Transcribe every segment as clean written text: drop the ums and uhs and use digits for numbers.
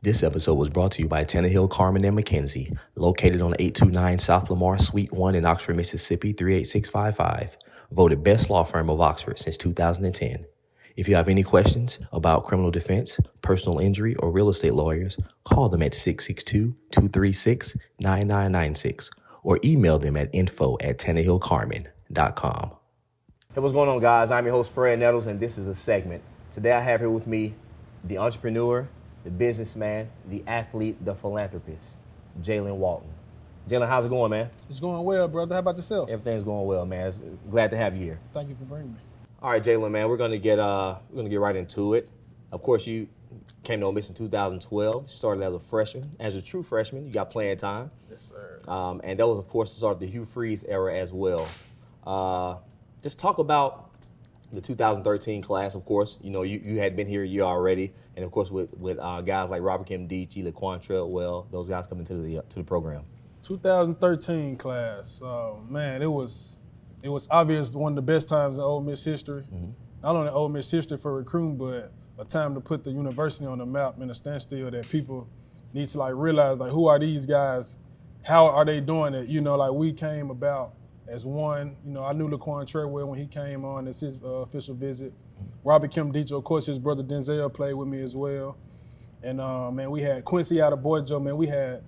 This episode was brought to you by Tannehill, Carmen, and McKenzie, located on 829 South Lamar, Suite 1 in Oxford, Mississippi, 38655. Voted best law firm of Oxford since 2010. If you have any questions about criminal defense, personal injury, or real estate lawyers, call them at 662-236-9996 or email them at info@tannehillcarmen.com. Hey, what's going on, guys? I'm your host, Fred Nettles, and this is a segment. Today I have here with me the entrepreneur, the businessman, the athlete, the philanthropist, Jaylen Walton. Jaylen, how's it going, man? It's going well, brother. How about yourself? Everything's going well, man. Glad to have you here. Thank you for bringing me. All right, Jaylen, man, we're gonna get right into it. Of course, you came to Ole Miss in 2012. Started as a freshman, as a true freshman. You got playing time. Yes, sir. And that was, of course, the start of the Hugh Freeze era as well. Just talk about the 2013 class. Of course, you know you had been here a year already, and of course with guys like Nkemdiche, Laquon, Treadwell, those guys coming to the program. 2013 class, man, it was obvious one of the best times in Ole Miss history. Mm-hmm. Not only Ole Miss history for recruiting, but a time to put the university on the map in a standstill that people need to realize who are these guys, how are they doing it? We came about as one. I knew Laquon Treadwell when he came on as his official visit. Robery Nkemdiche, of course, his brother Denzel played with me as well. And man, we had Quincy out of Boyjo. Man, we had,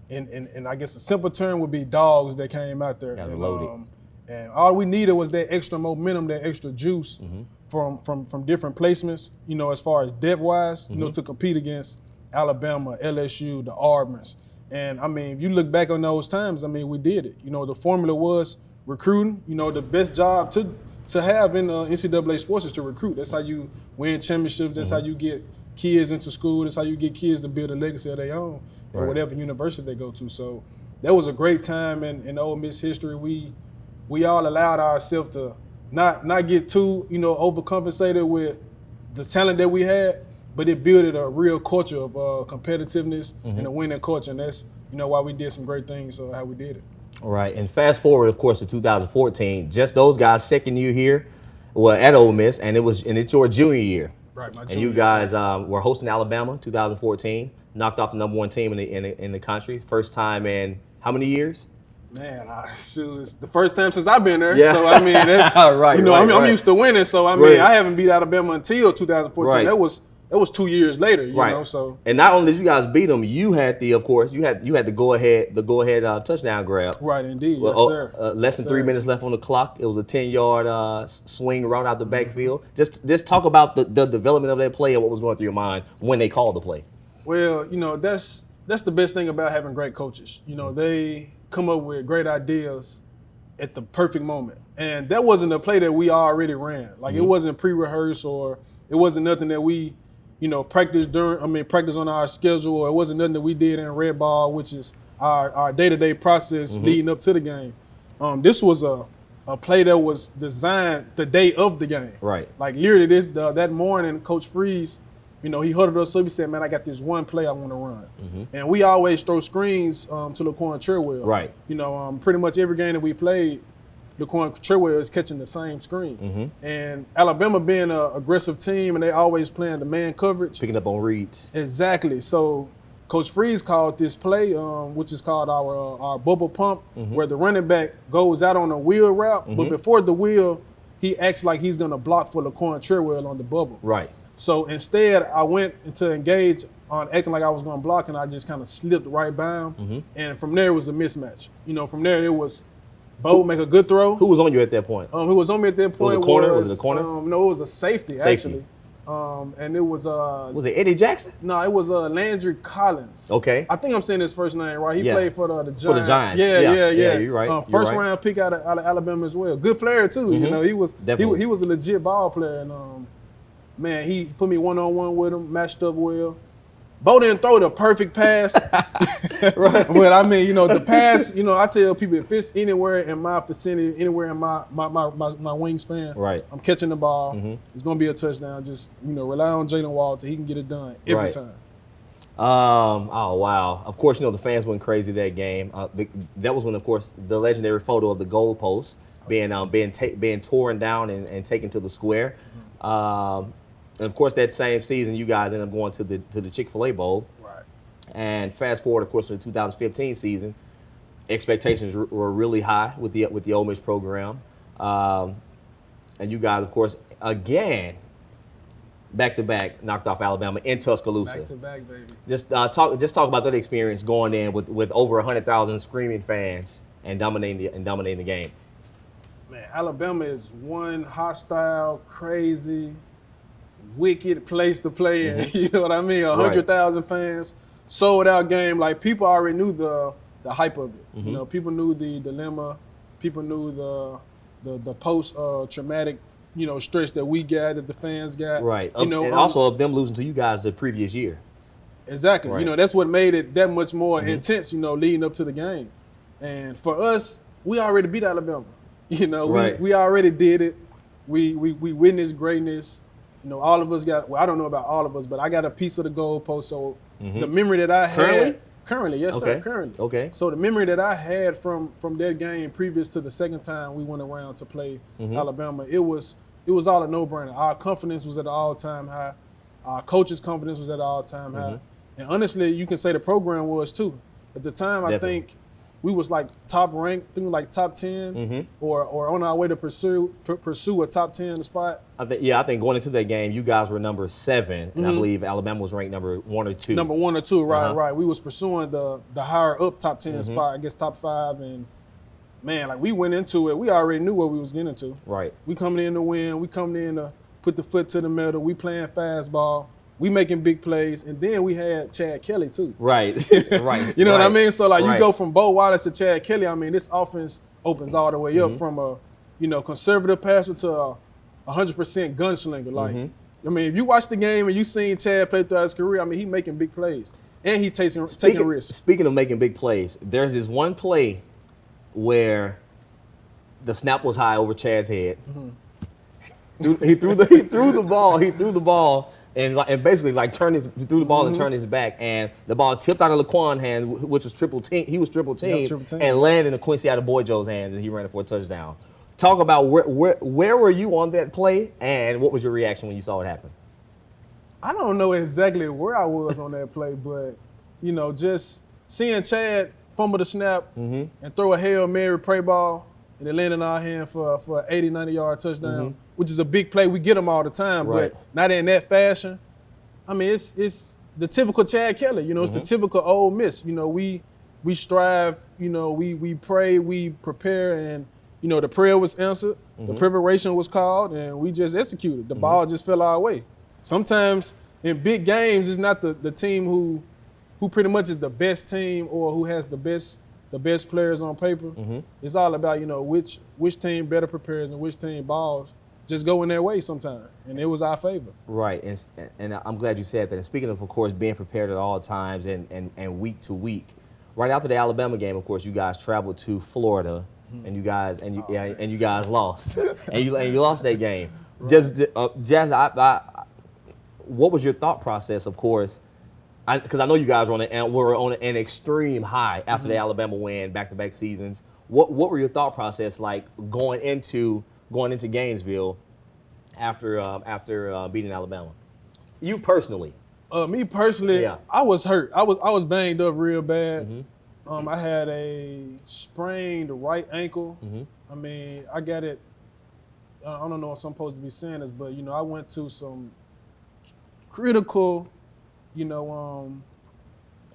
and I guess a simple term would be dogs that came out there. Got loaded. And all we needed was that extra momentum, that extra juice from different placements, as far as depth-wise, to compete against Alabama, LSU, the Auburn's. And, I mean, if you look back on those times, I mean, we did it. The formula was recruiting. The best job to have in NCAA sports is to recruit. That's how you win championships. That's how you get kids into school. That's how you get kids to build a legacy of their own at whatever university they go to. So that was a great time in Ole Miss history. We all allowed ourselves to not get too, overcompensated with the talent that we had, but it built a real culture of competitiveness and a winning culture, and that's why we did some great things. How we did it. All right, and fast forward, of course, to 2014. Just those guys' second year here, at Ole Miss, and it's your junior year. Right, my junior. And you guys were hosting Alabama, 2014. Knocked off the number one team in the country. First time in how many years? Man, it's the first time since I've been there. Yeah. So I mean, that's I'm used to winning. So I mean, I haven't beat Alabama until 2014. Right. That was 2 years later. You know. So and not only did you guys beat them, you had the go ahead touchdown grab. Right, indeed. Well, yes, sir. Less than 3 minutes left on the clock. It was a 10-yard swing right out the backfield. Just talk about the development of that play and what was going through your mind when they called the play. Well, that's the best thing about having great coaches. They come up with great ideas at the perfect moment. And that wasn't a play that we already ran. It wasn't pre-rehearsed, or it wasn't nothing that we, practiced on our schedule, or it wasn't nothing that we did in red ball, which is our day-to-day process leading up to the game. This was a play that was designed the day of the game. Right. Literally that morning, Coach Freeze, he huddled us up. He said, man, I got this one play I want to run. And we always throw screens to Laquon Treadwell. Right. Pretty much every game that we played, Laquon Treadwell is catching the same screen. And Alabama being an aggressive team, and they always playing the man coverage. Picking up on reads. Exactly. So Coach Freeze called this play, which is called our bubble pump, where the running back goes out on a wheel route. But before the wheel, he acts like he's going to block for Laquon Treadwell on the bubble. Right. So instead, I went to engage on acting like I was going to block, and I just kind of slipped right by him. And from there, it was a mismatch. From there, it was Bo make a good throw. Who was on you at that point? Who was on me at that point was a corner? Was it a corner? No, it was a safety. Actually. And it was Was it Eddie Jackson? No, it was Landry Collins. Okay. I think I'm saying his first name right. He played for the Giants. For the Giants. Yeah. You're right. First round pick out of Alabama as well. Good player too. He was he was a legit ball player, and man, he put me one-on-one with him, matched up well. Bo didn't throw the perfect pass. Right. But I mean, the pass, I tell people if it's anywhere in my vicinity, anywhere in my wingspan, right, I'm catching the ball. It's gonna be a touchdown. Just, rely on Jaylen Walton. He can get it done every time. Oh, wow. Of course, the fans went crazy that game. That was when, of course, the legendary photo of the goalpost being torn down and taken to the square. And of course, that same season, you guys ended up going to the Chick-fil-A Bowl. Right. And fast forward, of course, to the 2015 season, expectations were really high with the Ole Miss program, and you guys, of course, again, back to back, knocked off Alabama in Tuscaloosa. Back to back, baby. Just talk about that experience going in with over 100,000 screaming fans and dominating the game. Man, Alabama is one hostile, crazy, wicked place to play in. You know what I mean? 100,000 fans, sold out game. Like, people already knew the hype of it. You know, people knew the dilemma. People knew the post traumatic, you know, stress that we got, that the fans got. Right. You know, and also of them losing to you guys the previous year. Exactly. Right. You know, that's what made it that much more intense, you know, leading up to the game. And for us, we already beat Alabama. You know, we already did it. We witnessed greatness. You know, all of us got, well, I don't know about all of us, but I got a piece of the goalpost. So the memory that I had. Currently, yes, sir, currently. Okay. So the memory that I had from that game previous to the second time we went around to play Alabama, it was all a no-brainer. Our confidence was at an all-time high. Our coach's confidence was at an all-time high. And honestly, you can say the program was too. At the time, Definitely. I think we was like top ranked, I think like top 10 or on our way to pursue a top 10 spot. I think going into that game, you guys were number 7, and I believe Alabama was ranked number 1 or 2. Number 1 or 2, right. We was pursuing the higher up top 10 spot, I guess top 5. And man, like, we went into it, we already knew what we was getting into. Right. We coming in to win, we coming in to put the foot to the metal, we playing fastball, we making big plays, and then we had Chad Kelly too. Right, right. You know what I mean? So, like, right. you go from Bo Wallace to Chad Kelly, I mean, this offense opens all the way up from a, you know, conservative passer to a 100% gunslinger. Like, I mean, if you watch the game and you seen Chad play throughout his career, I mean, he making big plays. And he taking risks. Speaking of making big plays, there's this one play where the snap was high over Chad's head. He threw the ball and basically threw the ball and turned his back, and the ball tipped out of Laquon's hand, which was triple team. He was triple team, and landed in Quincy Adebayo's hands, and he ran it for a touchdown. Talk about where were you on that play, and what was your reaction when you saw it happen? I don't know exactly where I was on that play, but, you know, just seeing Chad fumble the snap and throw a Hail Mary pray ball, and it landed in our hand for an 80, 90-yard touchdown, which is a big play. We get them all the time, but not in that fashion. I mean, it's the typical Chad Kelly. You know, it's the typical Ole Miss. You know, we strive. You know, we pray, we prepare, and, you know, the prayer was answered, the preparation was called, and we just executed. The ball just fell our way. Sometimes in big games, it's not the team who pretty much is the best team or who has the best players on paper. It's all about, you know, which team better prepares and which team balls just go in their way sometimes, and it was our favor. Right, and I'm glad you said that. And speaking of course, being prepared at all times and week to week, right after the Alabama game, of course, you guys traveled to Florida, and you guys lost, and you lost that game. What was your thought process? Of course, because I know you guys were on an extreme high after the Alabama win, back-to-back seasons. What were your thought process like going into Gainesville after beating Alabama? You personally? Me personally, Yeah. I was hurt. I was banged up real bad. I had a sprained right ankle. I mean, I got it. I don't know if I'm supposed to be saying this, but, you know, I went to some critical, you know,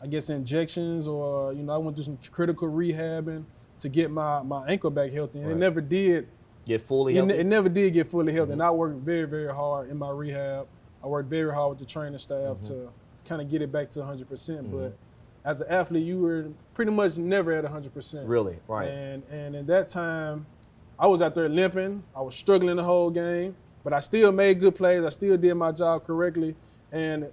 I guess injections, or, you know, I went through some critical rehabbing to get my ankle back healthy, and it never did get fully healthy. It never did get fully healthy, and I worked very, very hard in my rehab. I worked very hard with the training staff to kind of get it back to 100%. But as an athlete, you were pretty much never at 100%. Really, right? And in that time, I was out there limping. I was struggling the whole game, but I still made good plays. I still did my job correctly, and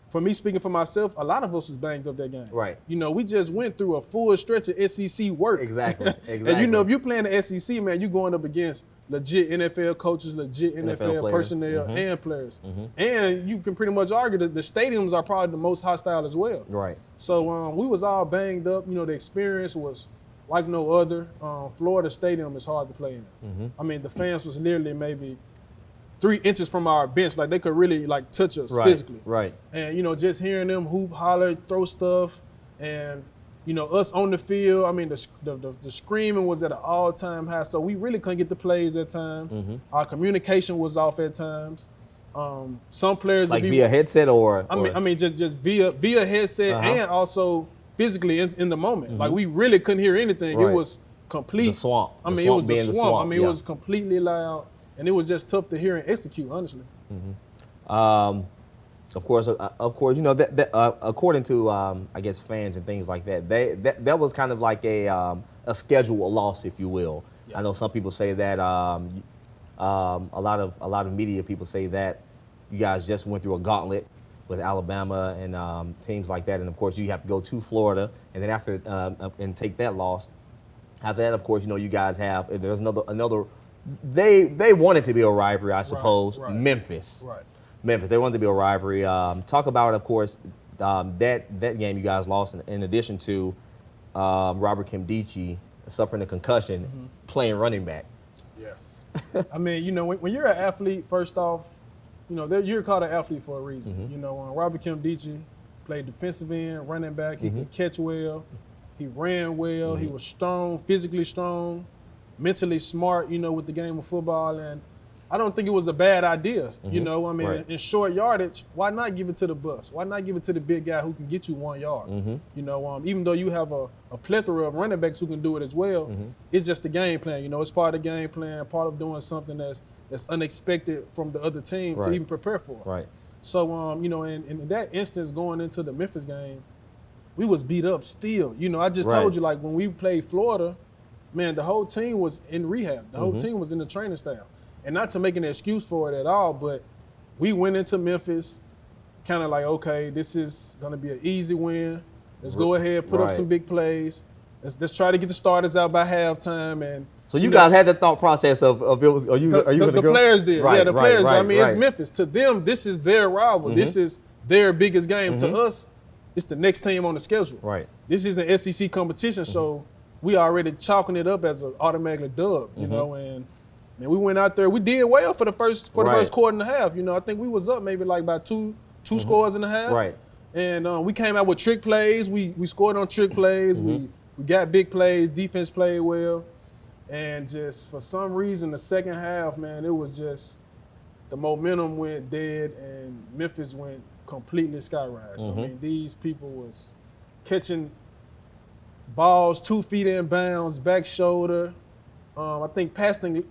for me, speaking for myself, a lot of us was banged up that game. Right. You know, we just went through a full stretch of SEC work. Exactly. And, you know, if you're playing the SEC, man, you're going up against legit NFL coaches, legit NFL personnel and players. And you can pretty much argue that the stadiums are probably the most hostile as well. Right. So we was all banged up. You know, the experience was like no other. Florida Stadium is hard to play in. I mean, the fans was literally maybe 3 inches from our bench. Like, they could really, like, touch us physically. Right. And, you know, just hearing them hoop, holler, throw stuff, and, you know, us on the field, I mean, the screaming was at an all-time high. So we really couldn't get the plays at times. Our communication was off at times. Some players like via headset or I mean, just via headset and also physically in the moment. Like, we really couldn't hear anything. Right. It was complete. The swamp. I mean, it was the swamp. I mean, it was completely loud, and it was just tough to hear and execute, honestly. Of course, you know that according to I guess fans and things like that, that was kind of like a scheduled loss, if you will. Yeah. I know some people say that a lot of media people say that you guys just went through a gauntlet with Alabama and teams like that, and of course you have to go to Florida, and then after and take that loss. After that, of course, you know you guys have. There's another. They want it to be a rivalry, I suppose. Right. Memphis. Right. Memphis. They wanted to be a rivalry. Talk about, of course, that game you guys lost. In addition to Robert Nkemdiche suffering a concussion, playing running back. Yes. I mean, you know, when you're an athlete, first off, you know, you're called an athlete for a reason. You know, Robert Nkemdiche played defensive end, running back. He could catch well. He ran well. He was strong, physically strong, mentally smart, you know, with the game of football. And I don't think it was a bad idea. You know, I mean, in short yardage, why not give it to the bus? Why not give it to the big guy who can get you 1 yard? You know, even though you have a plethora of running backs who can do it as well, it's just the game plan. You know, it's part of the game plan, part of doing something that's unexpected from the other team to even prepare for. Right. So, you know, in that instance, going into the Memphis game, we was beat up still. You know, I just told you, like, when we played Florida, man, the whole team was in rehab. The whole team was in the training staff. And not to make an excuse for it at all, but we went into Memphis kind of like, okay, this is going to be an easy win. Let's go ahead, put up some big plays. Let's try to get the starters out by halftime. And so you guys had the thought process of it was, are you going to go? The players did. Right, yeah, the players did. I mean, right. It's Memphis. To them, this is their rival. This is their biggest game. To us, it's the next team on the schedule. Right. This is an SEC competition, so we already chalking it up as an automatically dub, you know, and man, we went out there, we did well for the first quarter and a half. You know, I think we was up maybe like by two scores and a half. Right. And we came out with trick plays. We scored on trick plays. We got big plays. Defense played well. And just for some reason, the second half, man, it was just the momentum went dead and Memphis went completely skyrise. I mean, these people was catching balls 2 feet in bounds, back shoulder. I think Paxton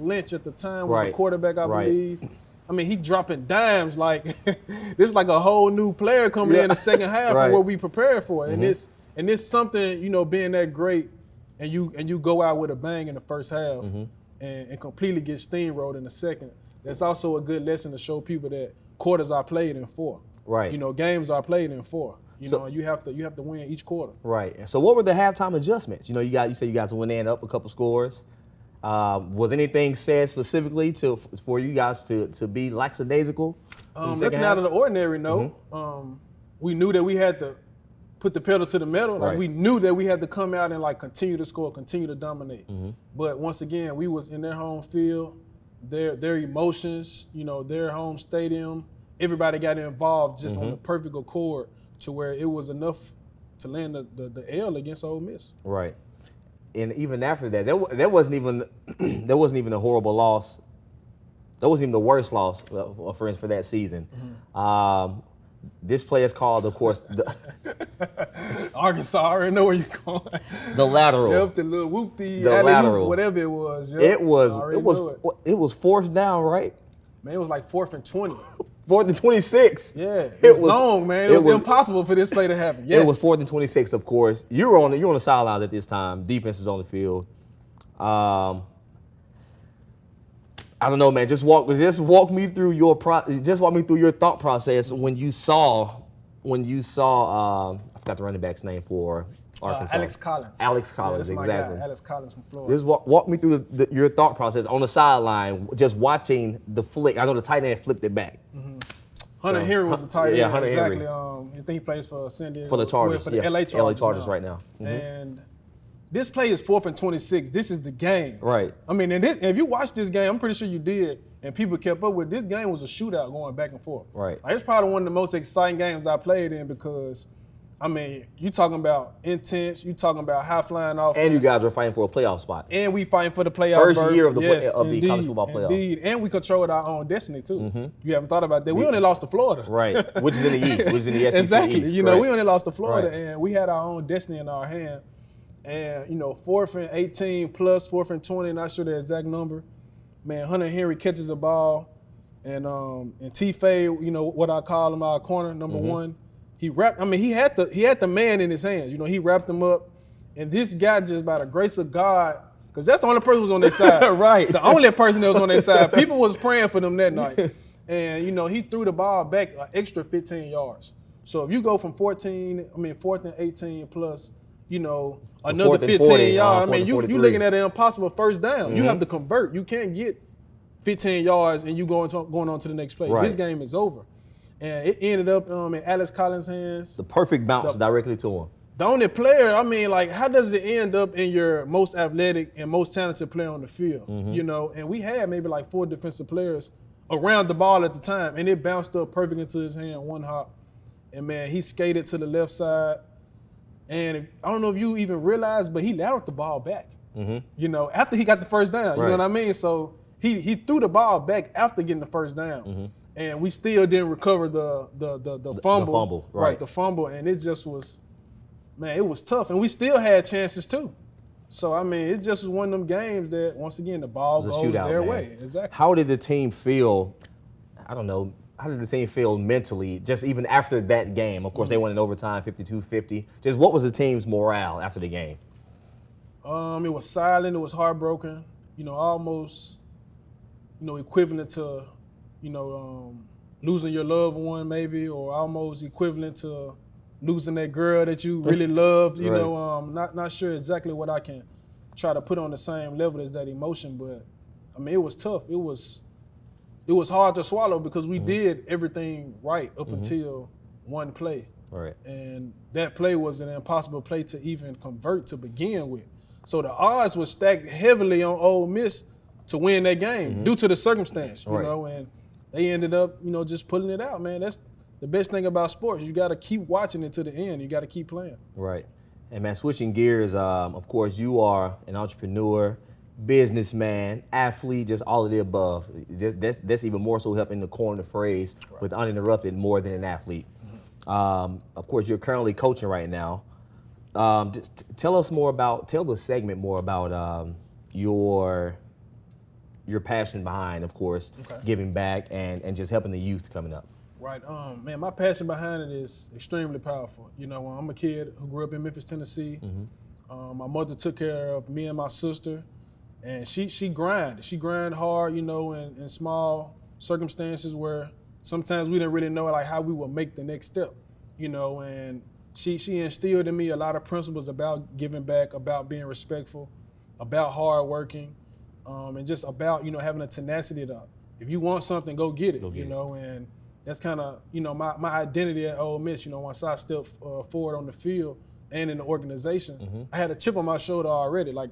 Lynch at the time was the quarterback, I believe. I mean, he dropping dimes like this is like a whole new player coming in the second half from what we prepared for. And it's something, you know, being that great and you go out with a bang in the first half and completely get steamrolled in the second. That's also a good lesson to show people that quarters are played in 4. Right. You know, games are played in 4. You know, you have to win each quarter. Right. So what were the halftime adjustments? You know, you said you guys went in up a couple scores. Was anything said specifically for you guys to be lackadaisical? Nothing out of the ordinary, no. We knew that we had to put the pedal to the metal. Like we knew that we had to come out and like continue to score, continue to dominate. But once again, we was in their home field. Their emotions, you know, their home stadium, everybody got involved just on the perfect accord to where it was enough to land the L against Ole Miss. Right. And even after that, there wasn't even a horrible loss. That wasn't even the worst loss, for instance, for that season. This play is called, of course, Arkansas. I already know where you're going. The lateral. Yep, the little whoop-dee, the lateral, whatever it was. Yep. It was fourth down, right? Man, it was like 4th and 20. 4th and 26. Yeah, it was long, man. It was impossible for this play to happen. Yes. It was 4th and 26, of course. You were on the sidelines at this time. Defense was on the field. I don't know, man. Just walk me through your thought process when you saw I forgot the running back's name for Arkansas. Alex Collins. Alex Collins, yeah, exactly. Guy, Alex Collins from Florida. Just walk me through your thought process on the sideline, just watching the flick. I know the tight end flipped it back. Hunter Henry was the tight end. Yeah, Hunter exactly. Henry. I think he plays for San Diego. For the Chargers, for the LA Chargers right now. And this play is 4th and 26. This is the game. Right. I mean, and if you watch this game, I'm pretty sure you did, and people kept up with this game was a shootout going back and forth. Right. Like, it's probably one of the most exciting games I played in because, I mean, you talking about intense, you talking about high-flying offense. And you guys are fighting for a playoff spot. And we fighting for the playoff First berth. year of the yes, the college football playoff. Indeed, and we controlled our own destiny too. You haven't thought about that. We only lost to Florida. Right, which is in the East, which is in the SEC exactly. East. You know, right. we only lost to Florida, Right. and we had our own destiny in our hand. And, you know, 4th and 18 plus 4th and 20, not sure the exact number. Man, Hunter Henry catches a ball, and T-Fay, you know, what I call him, our corner, number one. He wrapped. I mean, he had the man in his hands. You know, he wrapped him up, and this guy just by the grace of God, because that's the only person who was on their side. Right. The only person that was on their side. People was praying for them that night, and you know, he threw the ball back an extra 15 yards. So if you go from 4th and 18 plus, you know, another 4th and 15 40, yards. I mean, you 43. looking at an impossible first down. You have to convert. You can't get 15 yards and you going on to the next play. Right. This game is over. And it ended up in Alex Collins' hands. The perfect bounce directly to him. The only player, I mean, like, how does it end up in your most athletic and most talented player on the field? You know, and we had maybe like 4 defensive players around the ball at the time, and it bounced up perfect into his hand, one hop. And, man, he skated to the left side. And I don't know if you even realized, but he lateraled the ball back. You know, after he got the first down. You know what I mean? So he threw the ball back after getting the first down. And we still didn't recover the fumble. The fumble, right. The fumble. And it just was, man, it was tough. And we still had chances too. So, I mean, it just was one of them games that, once again, the ball goes shootout, their man. way. Exactly. How did the team feel? I don't know. How did the team feel mentally, just even after that game? Of course, they went in overtime, 52-50. Just what was the team's morale after the game? It was silent. It was heartbroken. You know, almost, you know, equivalent to, you know, losing your loved one maybe, or almost equivalent to losing that girl that you really loved. You Right. know, not sure exactly what I can try to put on the same level as that emotion, but I mean, it was tough. It was hard to swallow because we did everything right up until one play. Right. And that play was an impossible play to even convert to begin with. So the odds were stacked heavily on Ole Miss to win that game due to the circumstance, you Right. know, and they ended up, you know, just pulling it out, man. That's the best thing about sports. You got to keep watching it to the end. You got to keep playing. Right. And, man, switching gears, of course, you are an entrepreneur, businessman, athlete, just all of the above. That's even more so helping to coin the phrase with uninterrupted more than an athlete. Of course, you're currently coaching right now. Just tell the segment more about your passion behind, of course, giving back and just helping the youth coming up. Right. Man, my passion behind it is extremely powerful. You know, I'm a kid who grew up in Memphis, Tennessee. My mother took care of me and my sister, and she grinded. She grinded hard, you know, in small circumstances where sometimes we didn't really know like how we would make the next step, you know, and she instilled in me a lot of principles about giving back, about being respectful, about hard working, and just about, you know, having a tenacity to, if you want something, go get it, you know, and that's kind of, you know, my identity at Ole Miss. You know, once I stepped forward on the field and in the organization, I had a chip on my shoulder already. Like,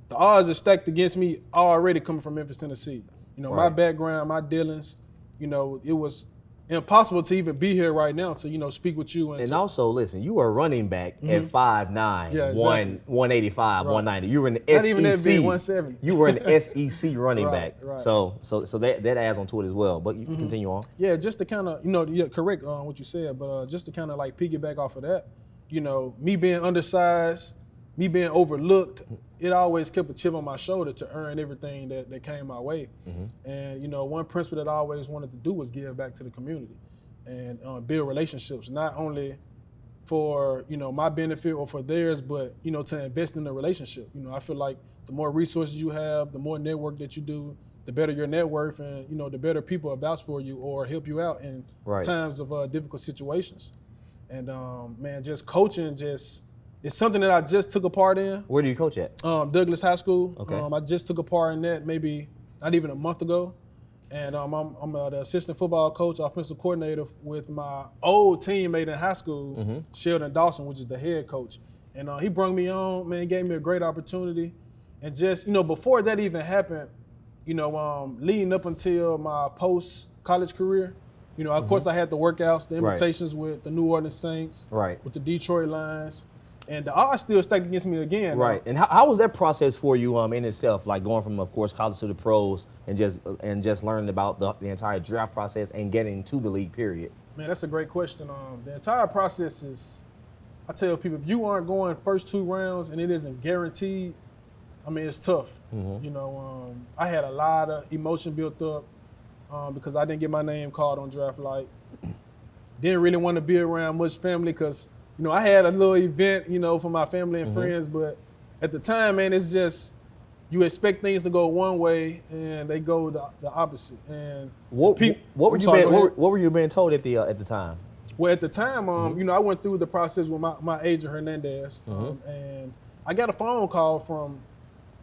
the odds are stacked against me already coming from Memphis, Tennessee. You know, my background, my dealings, you know, it was impossible to even be here right now to, you know, speak with you. And also, listen, you were a running back at 5'9", Yeah, exactly. 185, 190. You were in the Not SEC. even that big, 170. You were an SEC running back. Right. So that adds on to it as well. But you can continue on. Yeah, just to kind of, you know, correct what you said, but just to kind of like piggyback off of that, you know, me being undersized, me being overlooked, it always kept a chip on my shoulder to earn everything that came my way. And, you know, one principle that I always wanted to do was give back to the community and build relationships, not only for, you know, my benefit or for theirs, but, you know, to invest in the relationship. You know, I feel like the more resources you have, the more network that you do, the better your net worth, and, you know, the better people will vouch for you or help you out in times of difficult situations. And, man, just coaching it's something that I just took a part in. Where do you coach at? Douglas High School. Okay. I just took a part in that maybe not even a month ago. And I'm the assistant football coach, offensive coordinator with my old teammate in high school, Sheldon Dawson, which is the head coach. And he brought me on, man, gave me a great opportunity. And just, before that even happened, leading up until my post-college career, of course I had the workouts, the invitations with the New Orleans Saints, with the Detroit Lions. And the odds still stacked against me again. Right. And how was that process for you in itself, like going from, of course, college to the pros and just learning about the entire draft process and getting to the league, period? Man, that's a great question. The entire process is, I tell people, if you aren't going first 2 rounds and it isn't guaranteed, I mean, it's tough. I had a lot of emotion built up because I didn't get my name called on draft night. Didn't really want to be around much family because, I had a little event, for my family and friends, but at the time, man, it's just, you expect things to go one way and they go the opposite. And what were you being told at the time? Well, at the time, I went through the process with my agent Hernandez, and I got a phone call from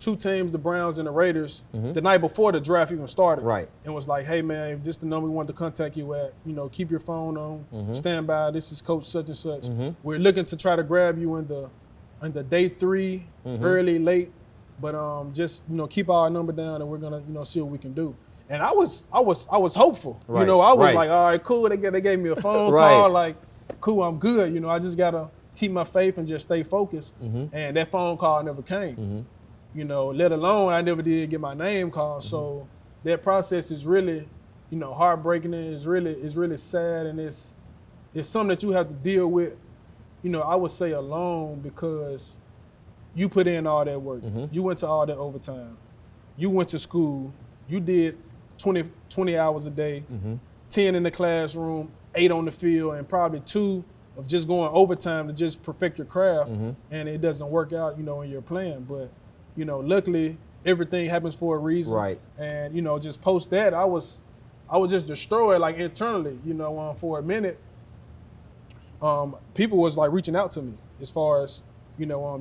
2 teams, the Browns and the Raiders, the night before the draft even started. Right. And was like, hey, man, just the number we wanted to contact you at, keep your phone on, stand by, this is Coach such and such. We're looking to try to grab you in the day 3, early, late, but just, keep our number down and we're going to, see what we can do. And I was hopeful. Right. I was like, all right, cool. They gave me a phone call, like, cool, I'm good. I just got to keep my faith and just stay focused. And that phone call never came. Let alone I never did get my name called. So that process is really, heartbreaking, and it's really sad, and it's something that you have to deal with, I would say alone, because you put in all that work. You went to all that overtime. You went to school. You did 20 hours a day, 10 in the classroom, 8 on the field, and probably 2 of just going overtime to just perfect your craft, and it doesn't work out, in your plan. But luckily, everything happens for a reason. Right. And, just post that, I was just destroyed, like, internally, for a minute. People was, like, reaching out to me as far as,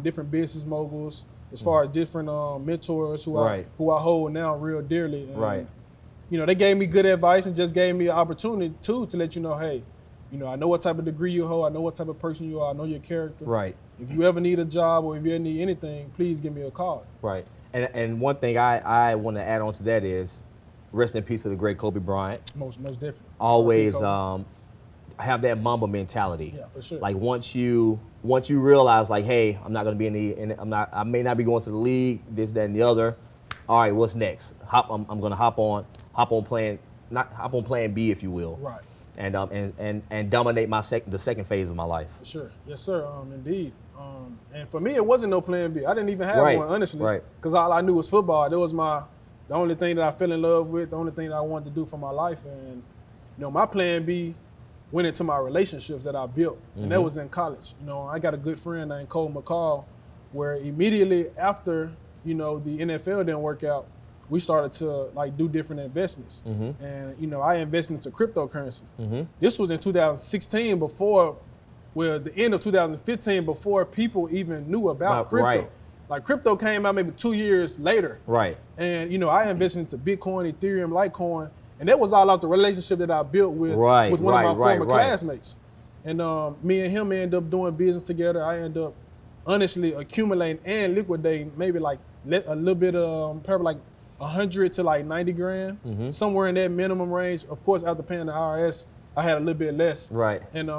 different business moguls, as far as different mentors who I hold now real dearly. And, they gave me good advice and just gave me an opportunity, too, to let you know, hey, I know what type of degree you hold. I know what type of person you are. I know your character. Right. If you ever need a job or if you ever need anything, please give me a call. Right. And one thing I want to add on to that is, rest in peace to the great Kobe Bryant. Most definitely. Always have that Mamba mentality. Yeah, for sure. Like once you realize, like, hey, I'm not going to be I may not be going to the league, this, that, and the other. All right, what's next? I'm going to hop on plan B, if you will. Right. And dominate the second phase of my life. For sure. Yes, sir. Indeed. And for me, it wasn't no plan B. I didn't even have one, honestly. Right. Because all I knew was football. That was the only thing that I fell in love with, the only thing that I wanted to do for my life. And, my plan B went into my relationships that I built. And that was in college. I got a good friend named Cole McCall, where immediately after, the NFL didn't work out, we started to, like, do different investments. And, I invested into cryptocurrency. This was in 2016 the end of 2015, before people even knew about crypto. Right. Like, crypto came out maybe 2 years later. Right. And, I invested into Bitcoin, Ethereum, Laquon, and that was all out the relationship that I built with one of my former classmates. And me and him ended up doing business together. I ended up honestly accumulating and liquidating maybe like a little bit of, probably like 100 to like 90 grand, somewhere in that minimum range. Of course, after paying the IRS, I had a little bit less. Right. And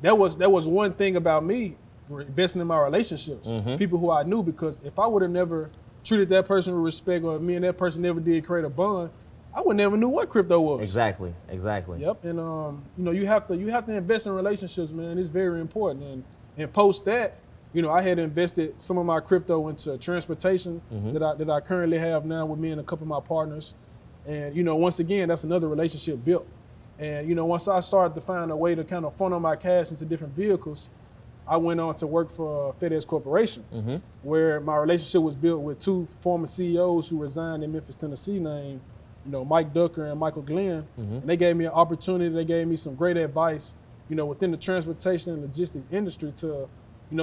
that was one thing about me, investing in my relationships, people who I knew, because if I would have never treated that person with respect, or me and that person never did create a bond, I would never knew what crypto was. Exactly. Yep. And you have to invest in relationships, man. It's very important. And post that, I had invested some of my crypto into transportation that I currently have now with me and a couple of my partners. And, once again, that's another relationship built. And, once I started to find a way to kind of funnel my cash into different vehicles, I went on to work for FedEx Corporation, where my relationship was built with 2 former CEOs who resigned in Memphis, Tennessee, named Mike Ducker and Michael Glenn. And they gave me an opportunity. They gave me some great advice, within the transportation and logistics industry to,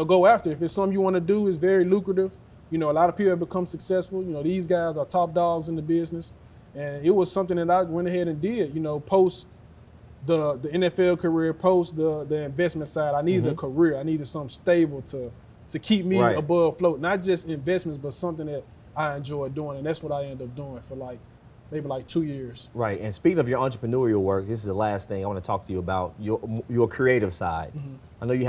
go after. If it's something you want to do, it's very lucrative. A lot of people have become successful. These guys are top dogs in the business. And it was something that I went ahead and did, post the NFL career, post the investment side. I needed a career. I needed something stable to to keep me Right. above float. Not just investments, but something that I enjoy doing, and that's what I end up doing for maybe 2 years. Right. And speaking of your entrepreneurial work, this is the last thing I want to talk to you about, your creative side. Mm-hmm. I know you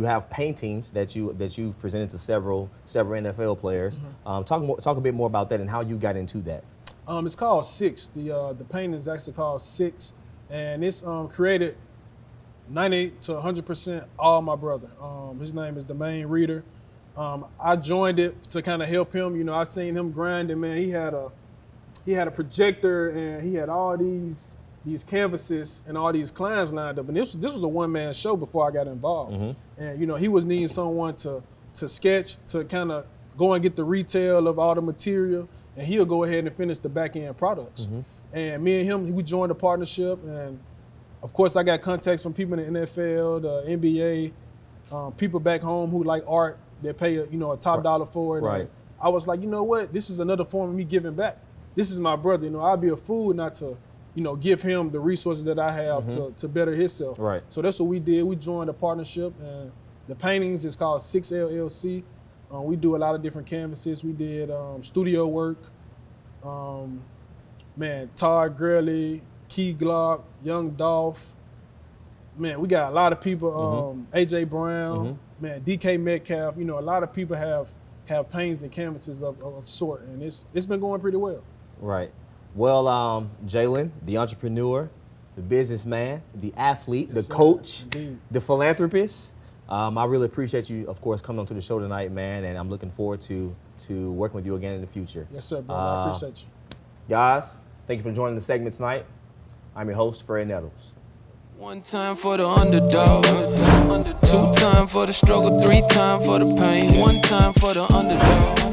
have paintings that you've presented to several NFL players. Mm-hmm. Talk a bit more about that and how you got into that. It's called Six. The painting is actually called Six, and it's created 98 to 100% all my brother. His name is the main reader. I joined it to kind of help him. You know, I seen him grinding, man. He had a projector, and he had all these canvases and all these clients lined up. And this was a one-man show before I got involved. Mm-hmm. And, you know, he was needing someone to sketch, to kind of go and get the retail of all the material, and he'll go ahead and finish the back-end products. Mm-hmm. And me and him, we joined a partnership, and of course I got contacts from people in the NFL, the NBA, people back home who like art. They pay a top dollar for it. Right. And I was like, you know what? This is another form of me giving back. This is my brother. You know, I'd be a fool not to, give him the resources that I have to better himself. Right. So that's what we did. We joined a partnership, and the paintings is called 6 LLC. We do a lot of different canvases. We did studio work. Todd Gurley, Key Glock, Young Dolph. Man, we got a lot of people. AJ Brown, DK Metcalf. You know, a lot of people have paintings and canvases of sort, and it's been going pretty well. Right. Well, Jaylen, the entrepreneur, the businessman, the athlete, Yes, the sir. coach, Indeed. the philanthropist. I really appreciate you, of course, coming onto the show tonight, man, and I'm looking forward to working with you again in the future. Yes, sir, brother. I appreciate you. Guys, thank you for joining the segment tonight. I'm your host, Fred Nettles. One time for the underdog, 2 times for the struggle, 3 times for the pain, 1 time for the underdog.